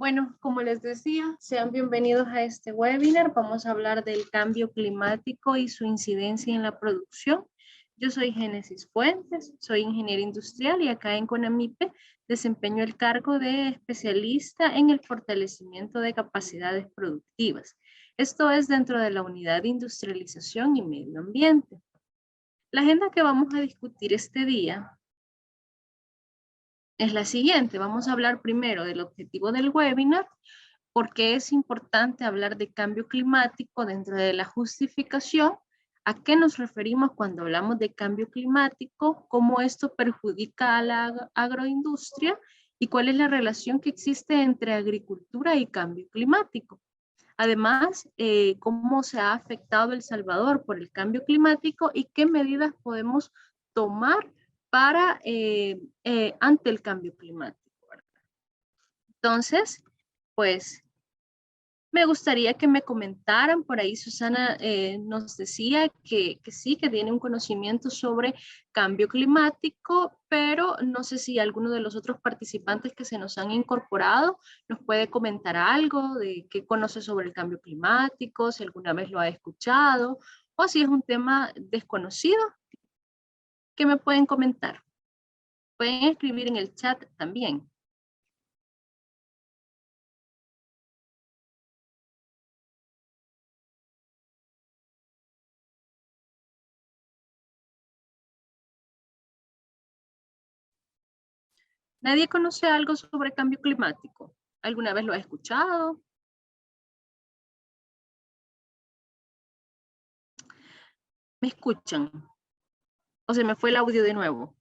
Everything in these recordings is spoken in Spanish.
Bueno, como les decía, sean bienvenidos a este webinar. Vamos a hablar del cambio climático y su incidencia en la producción. Yo soy Génesis Fuentes, soy ingeniera industrial y acá en CONAMIPE desempeño el cargo de especialista en el fortalecimiento de capacidades productivas. Esto es dentro de la unidad de industrialización y medio ambiente. La agenda que vamos a discutir este día es la siguiente. Vamos a hablar primero del objetivo del webinar, por qué es importante hablar de cambio climático dentro de la justificación, a qué nos referimos cuando hablamos de cambio climático, cómo esto perjudica a la agroindustria y cuál es la relación que existe entre agricultura y cambio climático. Además, cómo se ha afectado El Salvador por el cambio climático y qué medidas podemos tomar para ante el cambio climático, ¿verdad? Entonces, pues me gustaría que me comentaran, por ahí Susana nos decía que sí, que tiene un conocimiento sobre cambio climático, pero no sé si alguno de los otros participantes que se nos han incorporado nos puede comentar algo de qué conoce sobre el cambio climático, si alguna vez lo ha escuchado o si es un tema desconocido. ¿Qué me pueden comentar? Pueden escribir en el chat también. ¿Nadie conoce algo sobre cambio climático? ¿Alguna vez lo ha escuchado? ¿Me escuchan? ¿O se me fue el audio de nuevo?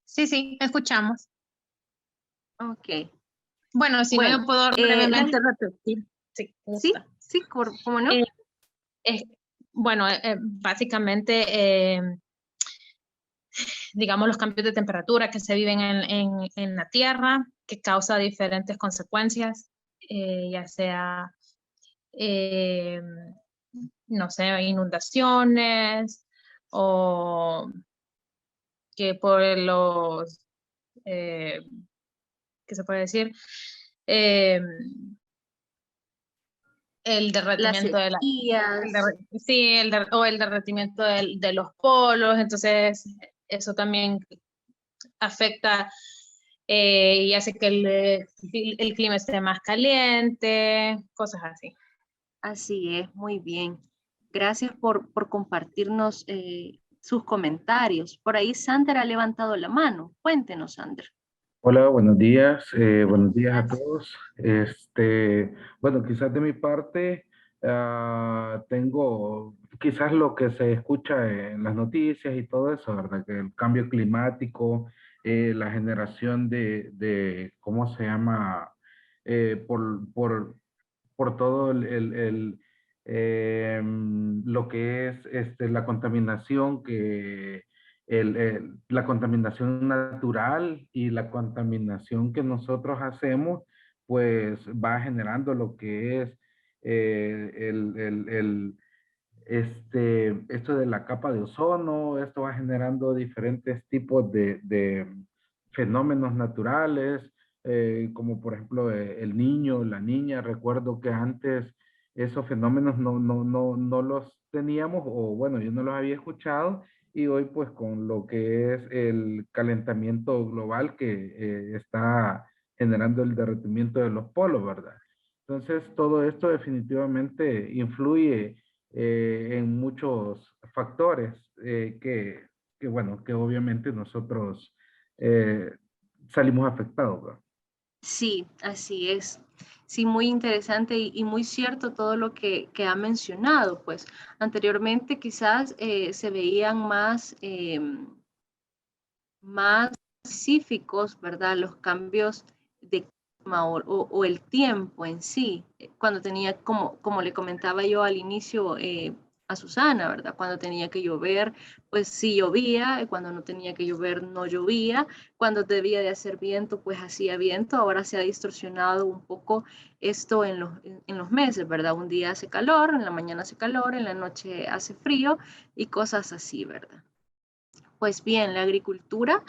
Sí, escuchamos. Ok. Bueno, si no, yo puedo brevemente repetir. Sí, ¿cómo no? Básicamente, digamos, los cambios de temperatura que se viven en la Tierra, que causa diferentes consecuencias, ya sea, no sé, inundaciones o que por los, ¿qué se puede decir? El derretimiento de el derretimiento de los polos, entonces eso también afecta y hace que el clima esté más caliente, cosas así. Así es, muy bien. Gracias por compartirnos sus comentarios. Por ahí Sander ha levantado la mano. Cuéntenos, Sander. Hola, buenos días. Buenos días a todos. Bueno, quizás de mi parte tengo quizás lo que se escucha en las noticias y todo eso, ¿verdad? Que el cambio climático, la generación ¿cómo se llama? Por todo lo que es la contaminación la contaminación natural y la contaminación que nosotros hacemos, pues va generando lo que es esto de la capa de ozono. Esto va generando diferentes tipos de fenómenos naturales, como por ejemplo el niño, la niña. Recuerdo que antes esos fenómenos no los teníamos, o bueno, yo no los había escuchado, y hoy pues con lo que es el calentamiento global que está generando el derretimiento de los polos, ¿verdad? Entonces todo esto definitivamente influye en muchos factores bueno, que obviamente nosotros salimos afectados, ¿verdad? Sí, así es. Sí, muy interesante y muy cierto todo lo que ha mencionado. Pues anteriormente quizás se veían más específicos, ¿verdad? Los cambios de clima o el tiempo en sí, cuando tenía, como le comentaba yo al inicio a Susana, ¿verdad? Cuando tenía que llover, pues sí llovía, y cuando no tenía que llover, no llovía, cuando debía de hacer viento, pues hacía viento. Ahora se ha distorsionado un poco esto en los meses, ¿verdad? Un día hace calor, en la mañana hace calor, en la noche hace frío y cosas así, ¿verdad? Pues bien, la agricultura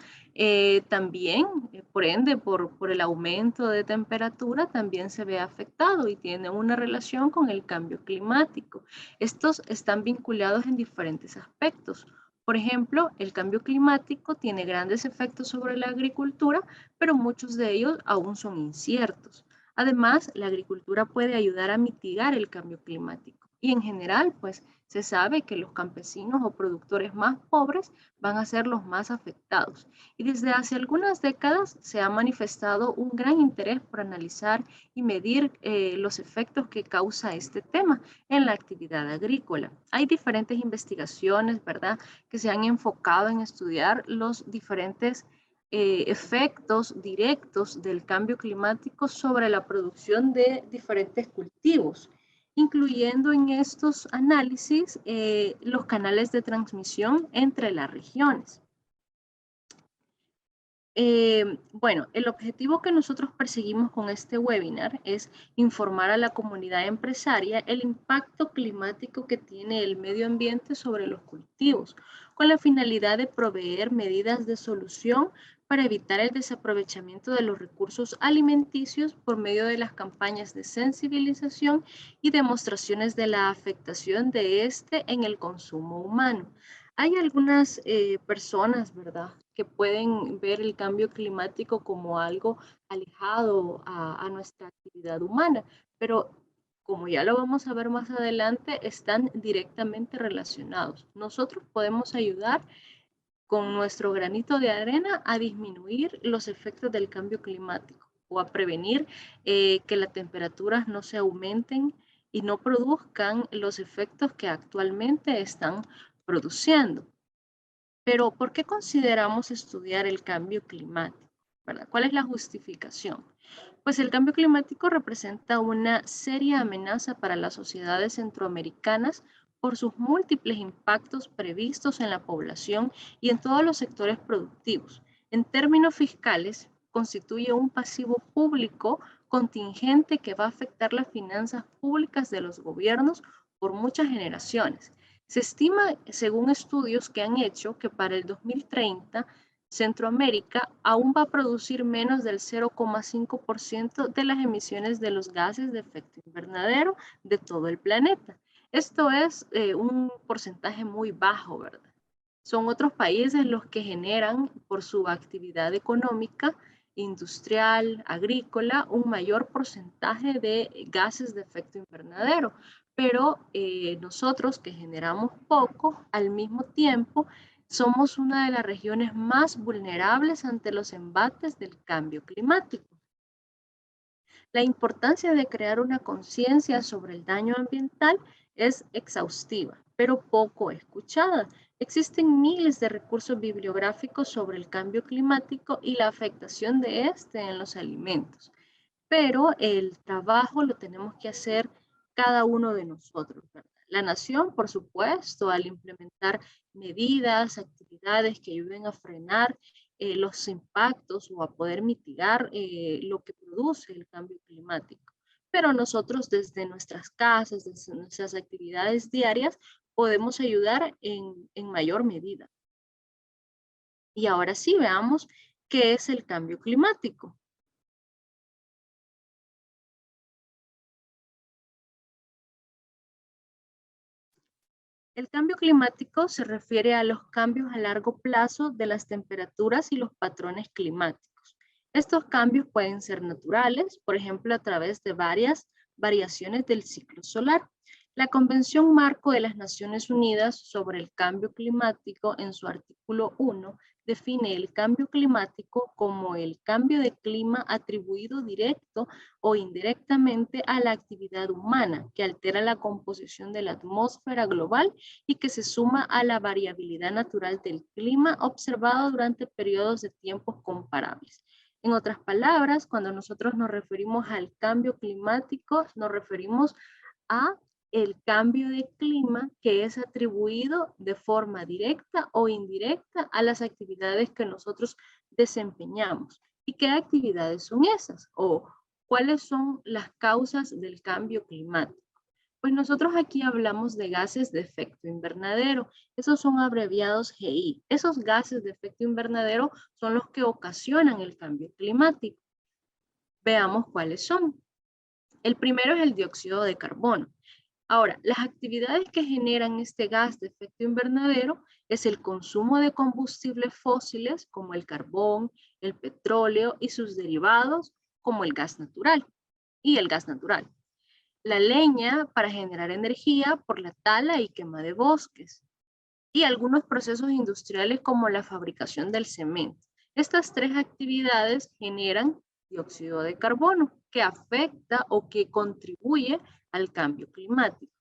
también, por ende, por el aumento de temperatura, también se ve afectado y tiene una relación con el cambio climático. Estos están vinculados en diferentes aspectos. Por ejemplo, el cambio climático tiene grandes efectos sobre la agricultura, pero muchos de ellos aún son inciertos. Además, la agricultura puede ayudar a mitigar el cambio climático. Y en general, pues se sabe que los campesinos o productores más pobres van a ser los más afectados. Y desde hace algunas décadas se ha manifestado un gran interés por analizar y medir los efectos que causa este tema en la actividad agrícola. Hay diferentes investigaciones, ¿verdad?, que se han enfocado en estudiar los diferentes efectos directos del cambio climático sobre la producción de diferentes cultivos, incluyendo en estos análisis los canales de transmisión entre las regiones. Bueno, el objetivo que nosotros perseguimos con este webinar es informar a la comunidad empresaria el impacto climático que tiene el medio ambiente sobre los cultivos, con la finalidad de proveer medidas de solución para evitar el desaprovechamiento de los recursos alimenticios por medio de las campañas de sensibilización y demostraciones de la afectación de este en el consumo humano. Hay algunas personas, ¿verdad?, que pueden ver el cambio climático como algo alejado a nuestra actividad humana, pero como ya lo vamos a ver más adelante, están directamente relacionados. Nosotros podemos ayudar con nuestro granito de arena a disminuir los efectos del cambio climático o a prevenir que las temperaturas no se aumenten y no produzcan los efectos que actualmente están produciendo. Pero, ¿por qué consideramos estudiar el cambio climático? ¿Verdad? ¿Cuál es la justificación? Pues el cambio climático representa una seria amenaza para las sociedades centroamericanas por sus múltiples impactos previstos en la población y en todos los sectores productivos. En términos fiscales, constituye un pasivo público contingente que va a afectar las finanzas públicas de los gobiernos por muchas generaciones. Se estima, según estudios que han hecho, que para el 2030 Centroamérica aún va a producir menos del 0,5% de las emisiones de los gases de efecto invernadero de todo el planeta. Esto es un porcentaje muy bajo, ¿verdad? Son otros países los que generan por su actividad económica, industrial, agrícola, un mayor porcentaje de gases de efecto invernadero. Pero nosotros que generamos poco, al mismo tiempo, somos una de las regiones más vulnerables ante los embates del cambio climático. La importancia de crear una conciencia sobre el daño ambiental es exhaustiva, pero poco escuchada. Existen miles de recursos bibliográficos sobre el cambio climático y la afectación de este en los alimentos, pero el trabajo lo tenemos que hacer cada uno de nosotros, ¿verdad? La nación, por supuesto, al implementar medidas, actividades que ayuden a frenar los impactos o a poder mitigar lo que produce el cambio climático. Pero nosotros desde nuestras casas, desde nuestras actividades diarias, podemos ayudar en mayor medida. Y ahora sí, veamos qué es el cambio climático. El cambio climático se refiere a los cambios a largo plazo de las temperaturas y los patrones climáticos. Estos cambios pueden ser naturales, por ejemplo, a través de varias variaciones del ciclo solar. La Convención Marco de las Naciones Unidas sobre el Cambio Climático, en su artículo 1, define el cambio climático como el cambio de clima atribuido directo o indirectamente a la actividad humana que altera la composición de la atmósfera global y que se suma a la variabilidad natural del clima observado durante periodos de tiempos comparables. En otras palabras, cuando nosotros nos referimos al cambio climático, nos referimos a el cambio de clima que es atribuido de forma directa o indirecta a las actividades que nosotros desempeñamos. ¿Y qué actividades son esas? O cuáles son las causas del cambio climático. Pues nosotros aquí hablamos de gases de efecto invernadero. Esos son abreviados GI. Esos gases de efecto invernadero son los que ocasionan el cambio climático. Veamos cuáles son. El primero es el dióxido de carbono. Ahora, las actividades que generan este gas de efecto invernadero es el consumo de combustibles fósiles como el carbón, el petróleo y sus derivados como el gas natural y el gas natural. La leña para generar energía por la tala y quema de bosques y algunos procesos industriales como la fabricación del cemento. Estas tres actividades generan dióxido de carbono que afecta o que contribuye al cambio climático.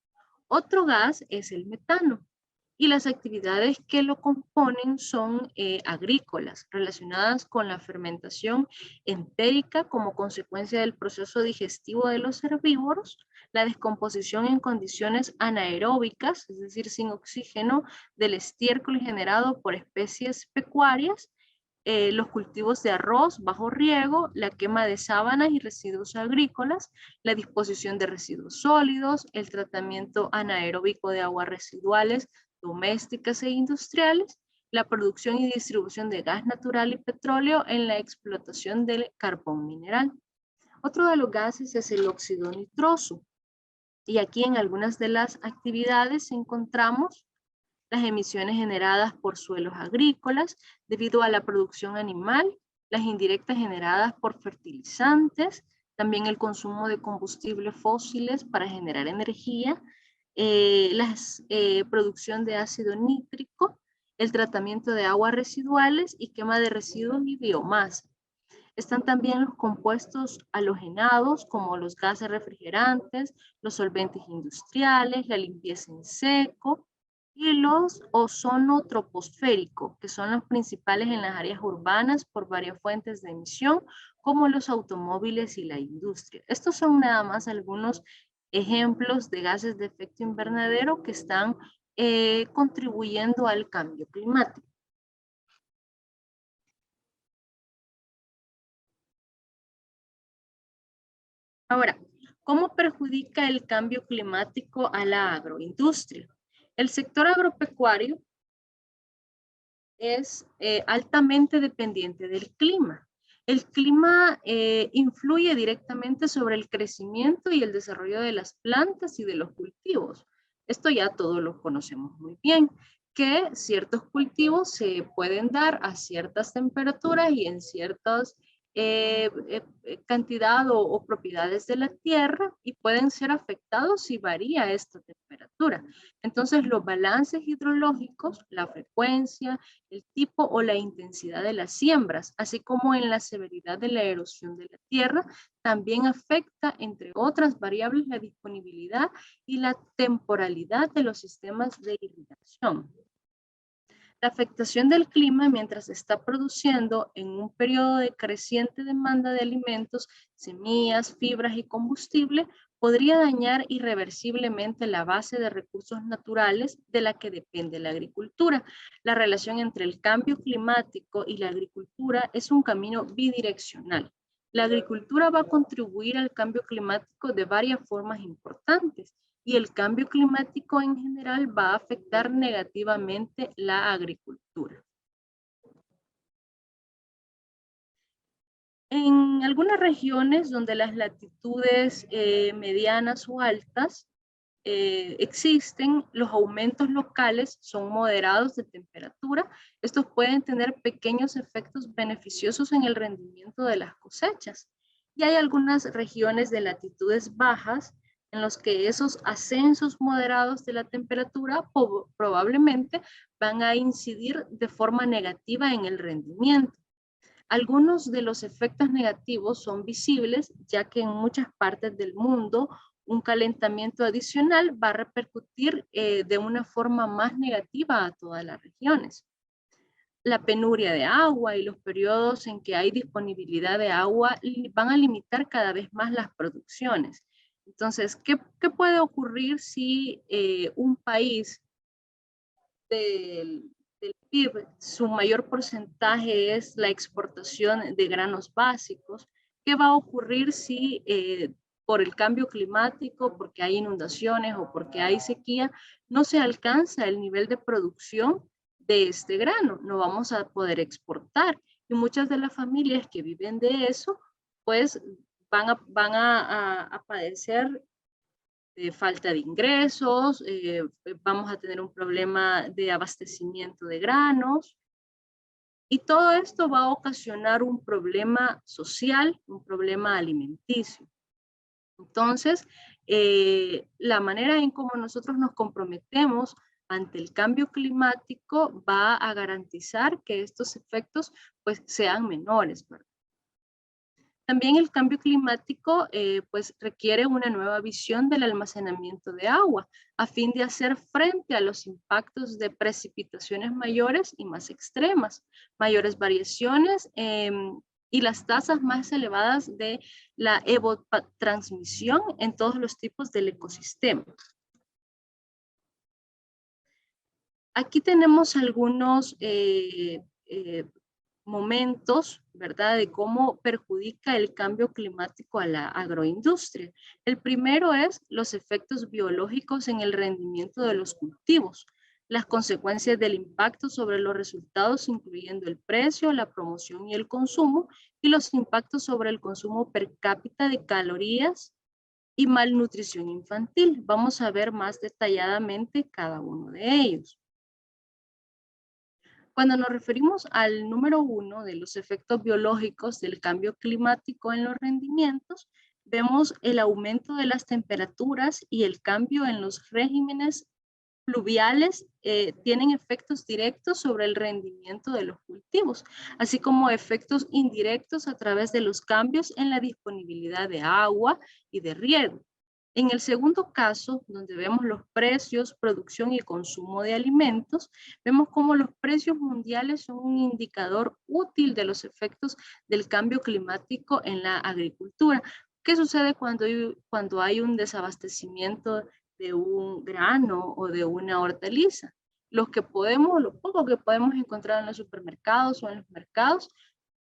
Otro gas es el metano y las actividades que lo componen son agrícolas relacionadas con la fermentación entérica como consecuencia del proceso digestivo de los herbívoros, la descomposición en condiciones anaeróbicas, es decir, sin oxígeno, del estiércol generado por especies pecuarias, los cultivos de arroz bajo riego, la quema de sábanas y residuos agrícolas, la disposición de residuos sólidos, el tratamiento anaeróbico de aguas residuales domésticas e industriales, la producción y distribución de gas natural y petróleo en la explotación del carbón mineral. Otro de los gases es el óxido nitroso. Y aquí en algunas de las actividades encontramos las emisiones generadas por suelos agrícolas debido a la producción animal, las indirectas generadas por fertilizantes, también el consumo de combustibles fósiles para generar energía, la producción de ácido nítrico, el tratamiento de aguas residuales y quema de residuos y biomasa. Están también los compuestos halogenados como los gases refrigerantes, los solventes industriales, la limpieza en seco y los ozono troposférico, que son los principales en las áreas urbanas por varias fuentes de emisión, como los automóviles y la industria. Estos son nada más algunos ejemplos de gases de efecto invernadero que están contribuyendo al cambio climático. Ahora, ¿cómo perjudica el cambio climático a la agroindustria? El sector agropecuario es altamente dependiente del clima. El clima influye directamente sobre el crecimiento y el desarrollo de las plantas y de los cultivos. Esto ya todos lo conocemos muy bien, que ciertos cultivos se pueden dar a ciertas temperaturas y en ciertas cantidad o propiedades de la tierra y pueden ser afectados si varía esta temperatura. Entonces, los balances hidrológicos, la frecuencia, el tipo o la intensidad de las siembras, así como en la severidad de la erosión de la tierra, también afecta, entre otras variables, la disponibilidad y la temporalidad de los sistemas de irrigación. La afectación del clima mientras se está produciendo en un periodo de creciente demanda de alimentos, semillas, fibras y combustible podría dañar irreversiblemente la base de recursos naturales de la que depende la agricultura. La relación entre el cambio climático y la agricultura es un camino bidireccional. La agricultura va a contribuir al cambio climático de varias formas importantes y el cambio climático en general va a afectar negativamente la agricultura. En algunas regiones donde las latitudes medianas o altas existen, los aumentos locales son moderados de temperatura. Estos pueden tener pequeños efectos beneficiosos en el rendimiento de las cosechas. Y hay algunas regiones de latitudes bajas en los que esos ascensos moderados de la temperatura probablemente van a incidir de forma negativa en el rendimiento. Algunos de los efectos negativos son visibles, ya que en muchas partes del mundo un calentamiento adicional va a repercutir de una forma más negativa a todas las regiones. La penuria de agua y los periodos en que hay disponibilidad de agua van a limitar cada vez más las producciones. Entonces, ¿qué puede ocurrir si un país del PIB, su mayor porcentaje es la exportación de granos básicos? ¿Qué va a ocurrir si por el cambio climático, porque hay inundaciones o porque hay sequía, no se alcanza el nivel de producción de este grano, no vamos a poder exportar. Y muchas de las familias que viven de eso, pues van a padecer de falta de ingresos, vamos a tener un problema de abastecimiento de granos, y todo esto va a ocasionar un problema social, un problema alimenticio. Entonces, la manera en cómo nosotros nos comprometemos ante el cambio climático va a garantizar que estos efectos pues sean menores, ¿verdad? También el cambio climático pues requiere una nueva visión del almacenamiento de agua a fin de hacer frente a los impactos de precipitaciones mayores y más extremas, mayores variaciones y las tasas más elevadas de la evapotranspiración en todos los tipos del ecosistema. Aquí tenemos algunos momentos, ¿verdad?, de cómo perjudica el cambio climático a la agroindustria. El primero es los efectos biológicos en el rendimiento de los cultivos, las consecuencias del impacto sobre los resultados, incluyendo el precio, la promoción y el consumo, y los impactos sobre el consumo per cápita de calorías y malnutrición infantil. Vamos a ver más detalladamente cada uno de ellos. Cuando nos referimos al número 1 de los efectos biológicos del cambio climático en los rendimientos, vemos el aumento de las temperaturas y el cambio en los regímenes pluviales tienen efectos directos sobre el rendimiento de los cultivos, así como efectos indirectos a través de los cambios en la disponibilidad de agua y de riego. En el segundo caso, donde vemos los precios, producción y consumo de alimentos, vemos cómo los precios mundiales son un indicador útil de los efectos del cambio climático en la agricultura. ¿Qué sucede cuando hay un desabastecimiento de un grano o de una hortaliza? Lo poco que podemos encontrar en los supermercados o en los mercados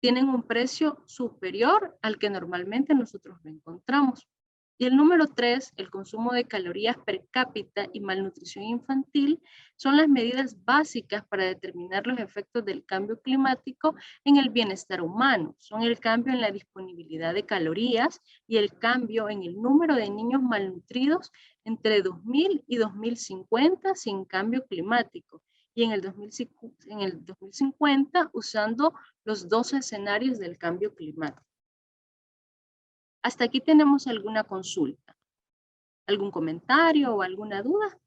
tienen un precio superior al que normalmente nosotros lo encontramos. Y el número 3, el consumo de calorías per cápita y malnutrición infantil, son las medidas básicas para determinar los efectos del cambio climático en el bienestar humano. Son el cambio en la disponibilidad de calorías y el cambio en el número de niños malnutridos entre 2000 y 2050 sin cambio climático. Y en el 2050 usando los 12 escenarios del cambio climático. Hasta aquí tenemos alguna consulta, algún comentario o alguna duda.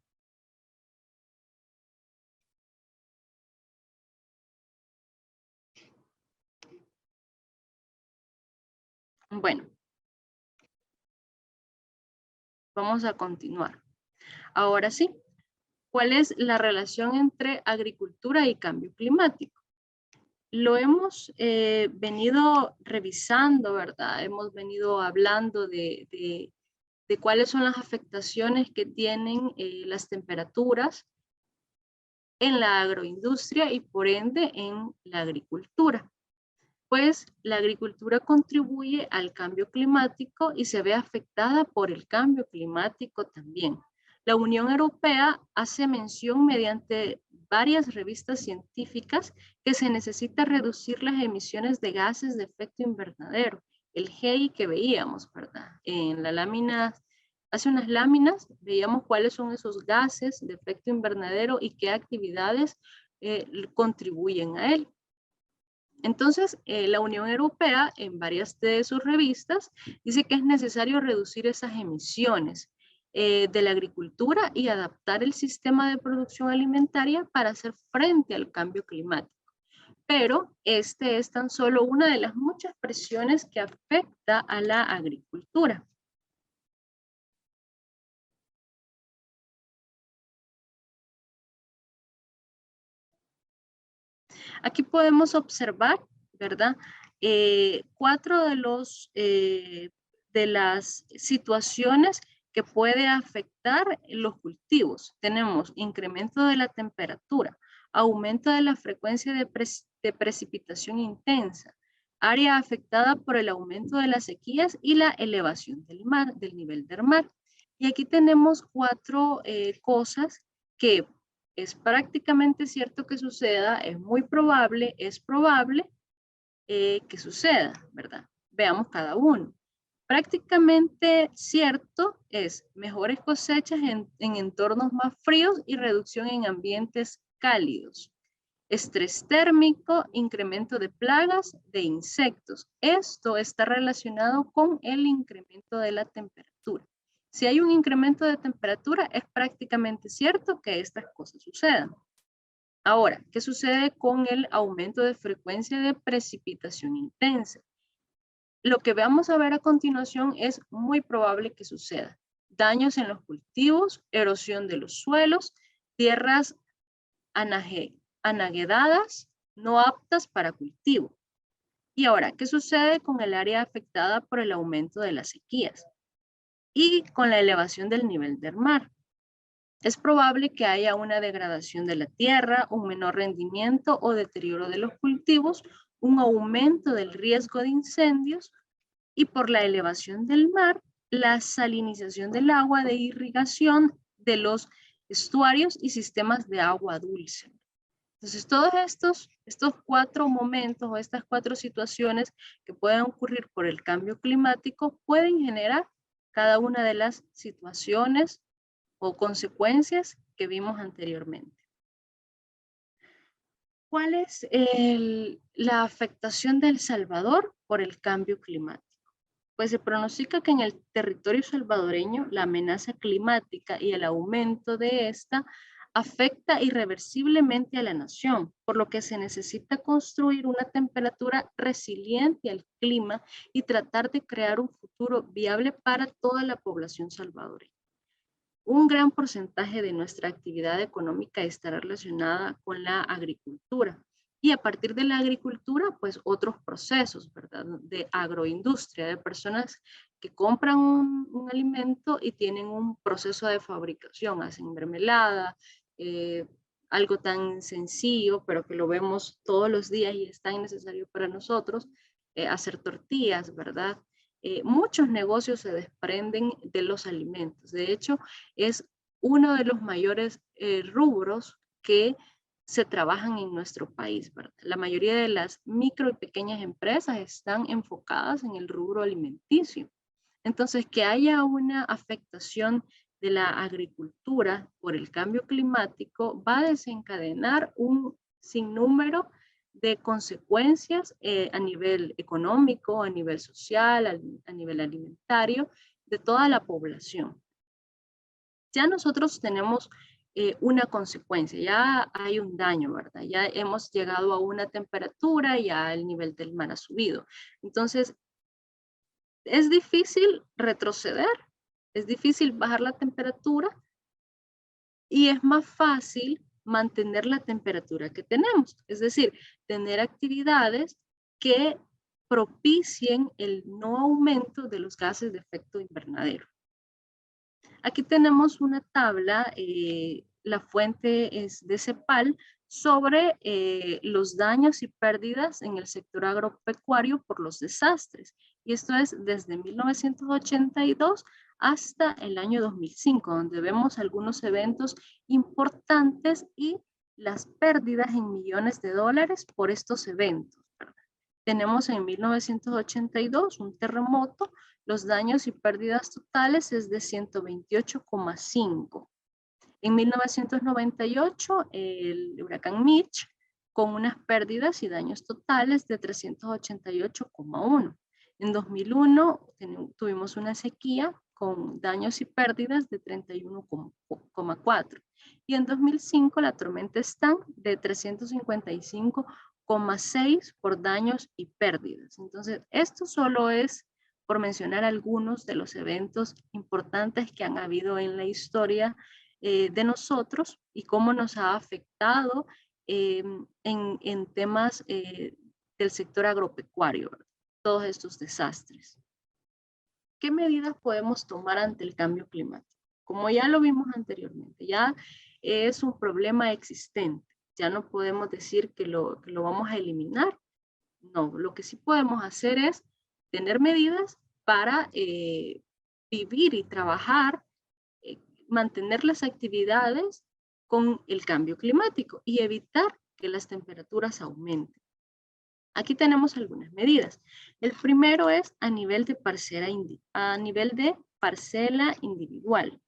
Bueno, vamos a continuar. Ahora sí, ¿cuál es la relación entre agricultura y cambio climático? Lo hemos venido revisando, ¿verdad? Hemos venido hablando de cuáles son las afectaciones que tienen las temperaturas en la agroindustria y por ende en la agricultura. Pues la agricultura contribuye al cambio climático y se ve afectada por el cambio climático también. La Unión Europea hace mención mediante varias revistas científicas que se necesita reducir las emisiones de gases de efecto invernadero, el GEI que veíamos, ¿verdad? En la lámina, hace unas láminas, veíamos cuáles son esos gases de efecto invernadero y qué actividades contribuyen a él. Entonces, la Unión Europea, en varias de sus revistas, dice que es necesario reducir esas emisiones de la agricultura y adaptar el sistema de producción alimentaria para hacer frente al cambio climático. Pero este es tan solo una de las muchas presiones que afecta a la agricultura. Aquí podemos observar, ¿verdad? 4 de las situaciones que puede afectar los cultivos. Tenemos incremento de la temperatura, aumento de la frecuencia de precipitación intensa, área afectada por el aumento de las sequías y la elevación del mar, del nivel del mar. Y aquí tenemos 4 cosas que es prácticamente cierto que suceda, es muy probable, es probable que suceda, ¿verdad? Veamos cada uno. Prácticamente cierto es mejores cosechas en entornos más fríos y reducción en ambientes cálidos. Estrés térmico, incremento de plagas de insectos. Esto está relacionado con el incremento de la temperatura. Si hay un incremento de temperatura, es prácticamente cierto que estas cosas sucedan. Ahora, ¿qué sucede con el aumento de frecuencia de precipitación intensa? Lo que vamos a ver a continuación es muy probable que suceda. Daños en los cultivos, erosión de los suelos, tierras anaguedadas, no aptas para cultivo. Y ahora, ¿qué sucede con el área afectada por el aumento de las sequías y con la elevación del nivel del mar? Es probable que haya una degradación de la tierra, un menor rendimiento o deterioro de los cultivos, un aumento del riesgo de incendios y por la elevación del mar, la salinización del agua de irrigación de los estuarios y sistemas de agua dulce. Entonces, todos estos 4 momentos o estas 4 situaciones que pueden ocurrir por el cambio climático pueden generar cada una de las situaciones o consecuencias que vimos anteriormente. ¿Cuál es la afectación de El Salvador por el cambio climático? Pues se pronostica que en el territorio salvadoreño la amenaza climática y el aumento de esta afecta irreversiblemente a la nación, por lo que se necesita construir una temperatura resiliente al clima y tratar de crear un futuro viable para toda la población salvadoreña. Un gran porcentaje de nuestra actividad económica está relacionada con la agricultura. Y a partir de la agricultura, pues otros procesos, ¿verdad? De agroindustria, de personas que compran un alimento y tienen un proceso de fabricación, hacen mermelada, algo tan sencillo, pero que lo vemos todos los días y es tan necesario para nosotros, hacer tortillas, ¿verdad? Muchos negocios se desprenden de los alimentos. De hecho, es uno de los mayores rubros que se trabajan en nuestro país, ¿verdad? La mayoría de las micro y pequeñas empresas están enfocadas en el rubro alimenticio. Entonces, que haya una afectación de la agricultura por el cambio climático va a desencadenar un sinnúmero de consecuencias a nivel económico, a nivel social, a nivel alimentario, de toda la población. Ya nosotros tenemos una consecuencia, ya hay un daño, ¿verdad? Ya hemos llegado a una temperatura, ya el nivel del mar ha subido. Entonces, es difícil retroceder, es difícil bajar la temperatura y es más fácil mantener la temperatura que tenemos. Es decir, tener actividades que propicien el no aumento de los gases de efecto invernadero. Aquí tenemos una tabla, la fuente es de CEPAL, sobre los daños y pérdidas en el sector agropecuario por los desastres. Y esto es desde 1982 hasta el año 2005, donde vemos algunos eventos importantes y las pérdidas en millones de dólares por estos eventos. Tenemos en 1982 un terremoto, los daños y pérdidas totales es de 128,5. En 1998 el huracán Mitch con unas pérdidas y daños totales de 388,1. En 2001 tuvimos una sequía con daños y pérdidas de 31,4. Y en 2005 la tormenta Stan de 355,6 por daños y pérdidas. Entonces, esto solo es por mencionar algunos de los eventos importantes que han habido en la historia de nosotros y cómo nos ha afectado en temas del sector agropecuario, ¿verdad? Todos estos desastres. ¿Qué medidas podemos tomar ante el cambio climático? Como ya lo vimos anteriormente, ya es un problema existente. Ya no podemos decir que lo vamos a eliminar, No, lo que sí podemos hacer es tener medidas para vivir y trabajar, mantener las actividades con el cambio climático y evitar que las temperaturas aumenten. Aquí tenemos algunas medidas. El primero es a nivel de parcela individual.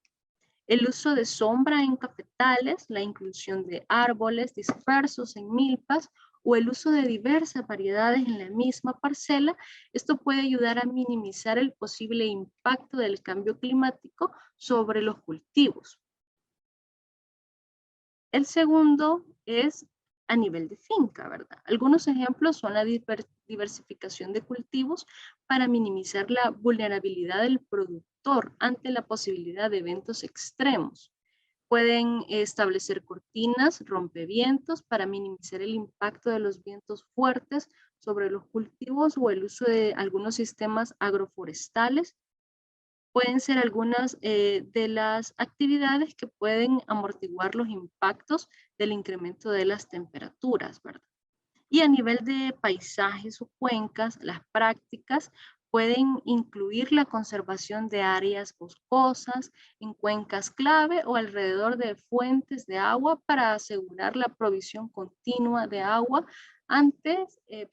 El uso de sombra en cafetales, la inclusión de árboles dispersos en milpas o el uso de diversas variedades en la misma parcela. Esto puede ayudar a minimizar el posible impacto del cambio climático sobre los cultivos. El segundo es a nivel de finca, ¿verdad? Algunos ejemplos son la diversificación de cultivos para minimizar la vulnerabilidad del productor ante la posibilidad de eventos extremos. Pueden establecer cortinas, rompevientos para minimizar el impacto de los vientos fuertes sobre los cultivos o el uso de algunos sistemas agroforestales. Pueden ser algunas de las actividades que pueden amortiguar los impactos del incremento de las temperaturas, ¿verdad? Y a nivel de paisajes o cuencas, las prácticas pueden incluir la conservación de áreas boscosas en cuencas clave o alrededor de fuentes de agua para asegurar la provisión continua de agua ante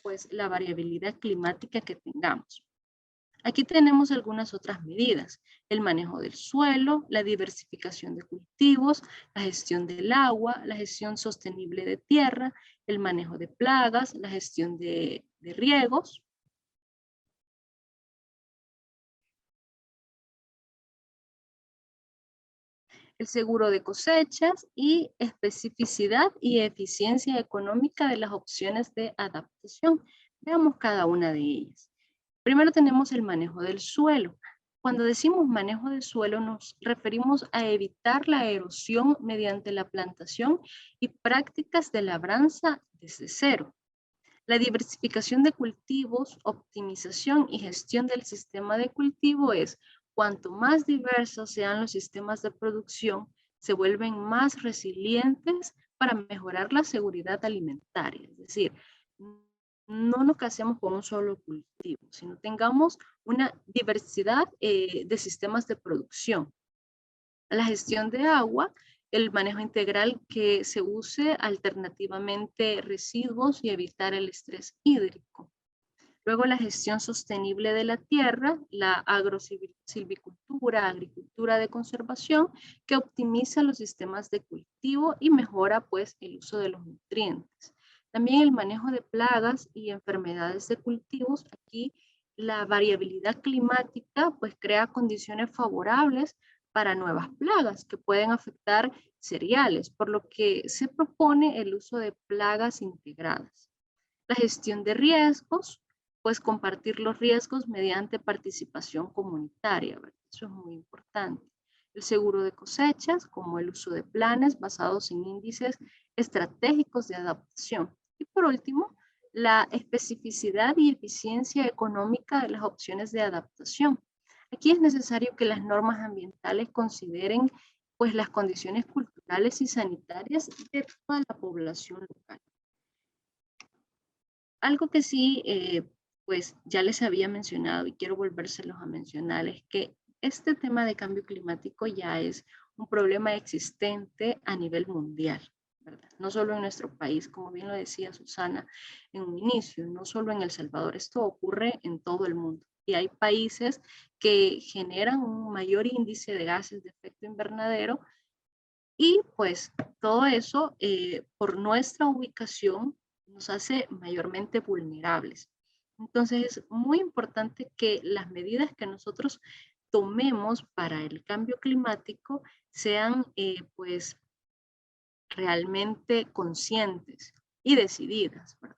pues, la variabilidad climática que tengamos. Aquí tenemos algunas otras medidas: el manejo del suelo, la diversificación de cultivos, la gestión del agua, la gestión sostenible de tierra, el manejo de plagas, la gestión de riegos. El seguro de cosechas y especificidad y eficiencia económica de las opciones de adaptación. Veamos cada una de ellas. Primero tenemos el manejo del suelo. Cuando decimos manejo del suelo nos referimos a evitar la erosión mediante la plantación y prácticas de labranza desde cero. La diversificación de cultivos, optimización y gestión del sistema de cultivo es: cuanto más diversos sean los sistemas de producción, se vuelven más resilientes para mejorar la seguridad alimentaria. Es decir, no nos casemos con un solo cultivo, sino tengamos una diversidad de sistemas de producción. La gestión de agua, el manejo integral que se use alternativamente residuos y evitar el estrés hídrico. Luego la gestión sostenible de la tierra, la agrosilvicultura, agricultura de conservación, que optimiza los sistemas de cultivo y mejora pues el uso de los nutrientes. También el manejo de plagas y enfermedades de cultivos. Aquí la variabilidad climática pues crea condiciones favorables para nuevas plagas que pueden afectar cereales, por lo que se propone el uso de plagas integradas. La gestión de riesgos, pues compartir los riesgos mediante participación comunitaria, ¿verdad? Eso es muy importante. El seguro de cosechas, como el uso de planes basados en índices estratégicos de adaptación. Y por último, la especificidad y eficiencia económica de las opciones de adaptación. Aquí es necesario que las normas ambientales consideren pues las condiciones culturales y sanitarias de toda la población local. Algo que sí, pues ya les había mencionado y quiero volvérselos a mencionar es que este tema de cambio climático ya es un problema existente a nivel mundial, ¿verdad? No solo en nuestro país, como bien lo decía Susana en un inicio, no solo en El Salvador, esto ocurre en todo el mundo. Y hay países que generan un mayor índice de gases de efecto invernadero y pues todo eso por nuestra ubicación nos hace mayormente vulnerables. Entonces es muy importante que las medidas que nosotros tomemos para el cambio climático sean pues realmente conscientes y decididas, ¿verdad?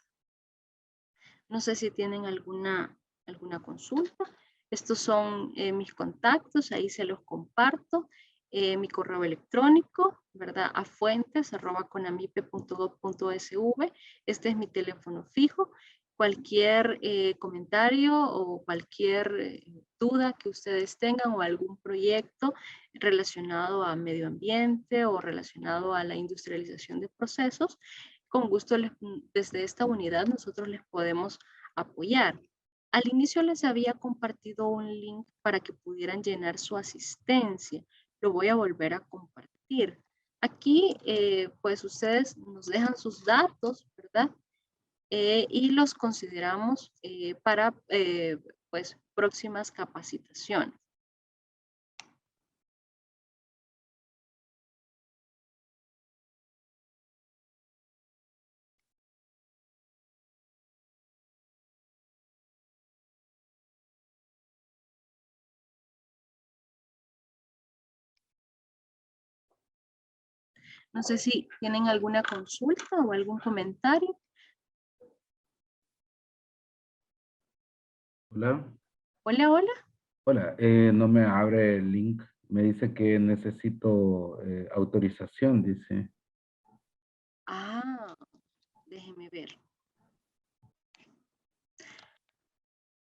No sé si tienen alguna consulta. Estos son mis contactos, ahí se los comparto. Mi correo electrónico, ¿verdad? afuentes@conamipe.gov.sv. Este es mi teléfono fijo. Cualquier comentario o cualquier duda que ustedes tengan o algún proyecto relacionado a medio ambiente o relacionado a la industrialización de procesos, con gusto desde esta unidad nosotros les podemos apoyar. Al inicio les había compartido un link para que pudieran llenar su asistencia. Lo voy a volver a compartir. Aquí, pues ustedes nos dejan sus datos, ¿verdad? Y los consideramos para, pues, próximas capacitaciones. No sé si tienen alguna consulta o algún comentario. Hola. Hola, hola. Hola, no me abre el link. Me dice que necesito autorización, dice. Ah, déjeme ver.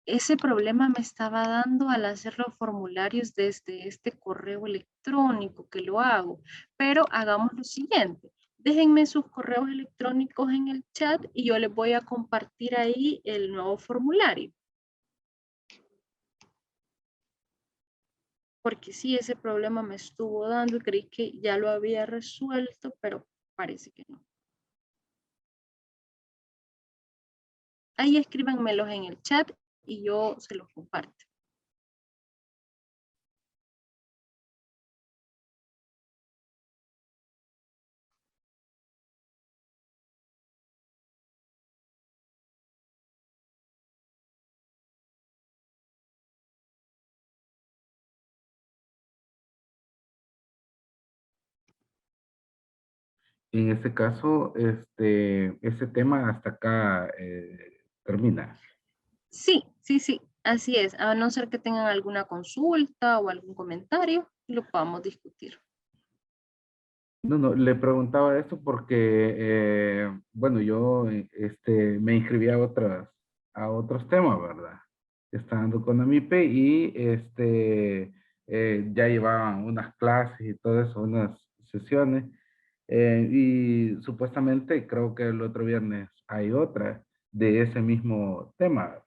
Ese problema me estaba dando al hacer los formularios desde este correo electrónico que lo hago. Pero hagamos lo siguiente. Déjenme sus correos electrónicos en el chat y yo les voy a compartir ahí el nuevo formulario. Porque sí, ese problema me estuvo dando y creí que ya lo había resuelto, pero parece que no. Ahí escríbanmelos en el chat y yo se los comparto. En este caso, ese tema hasta acá termina. Sí, sí, sí, así es. A no ser que tengan alguna consulta o algún comentario, lo podamos discutir. No, no, le preguntaba esto porque, bueno, yo me inscribí a otros temas, ¿verdad? Estando con AMIPE y ya llevaban unas clases y todo eso, unas sesiones. Y supuestamente creo que el otro viernes hay otra de ese mismo tema.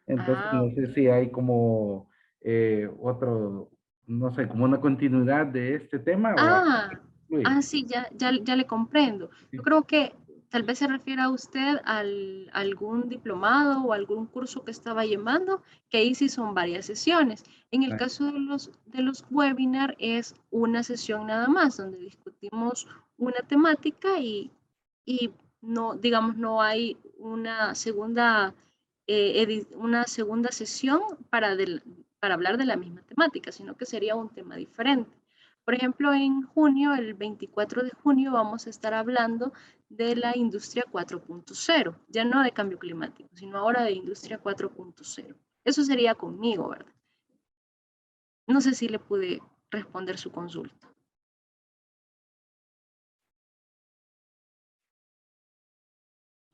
Entonces, Ah, no sé ok. si hay como otro, no sé, como una continuidad de este tema o Ah, fluye. sí, ya le comprendo. Yo Sí. creo que tal vez se refiere a usted a algún diplomado o algún curso que estaba llevando, que ahí sí son varias sesiones. En el Ah, caso de los webinars es una sesión nada más, donde discutimos una temática y no, digamos, no hay una segunda sesión para hablar de la misma temática, sino que sería un tema diferente. Por ejemplo, en junio, el 24 de junio, vamos a estar hablando de la industria 4.0, ya no de cambio climático, sino ahora de industria 4.0. Eso sería conmigo, ¿verdad? No sé si le pude responder su consulta.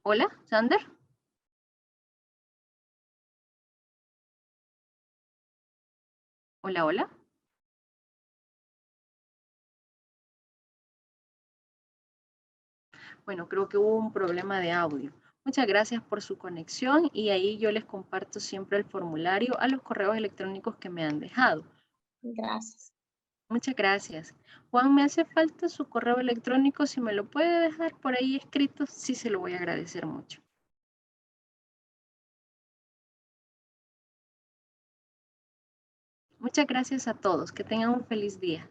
Hola, Sander. Hola, hola. Bueno, creo que hubo un problema de audio. Muchas gracias por su conexión y ahí yo les comparto siempre el formulario a los correos electrónicos que me han dejado. Gracias. Muchas gracias. Juan, me hace falta su correo electrónico. Si me lo puede dejar por ahí escrito, sí se lo voy a agradecer mucho. Muchas gracias a todos. Que tengan un feliz día.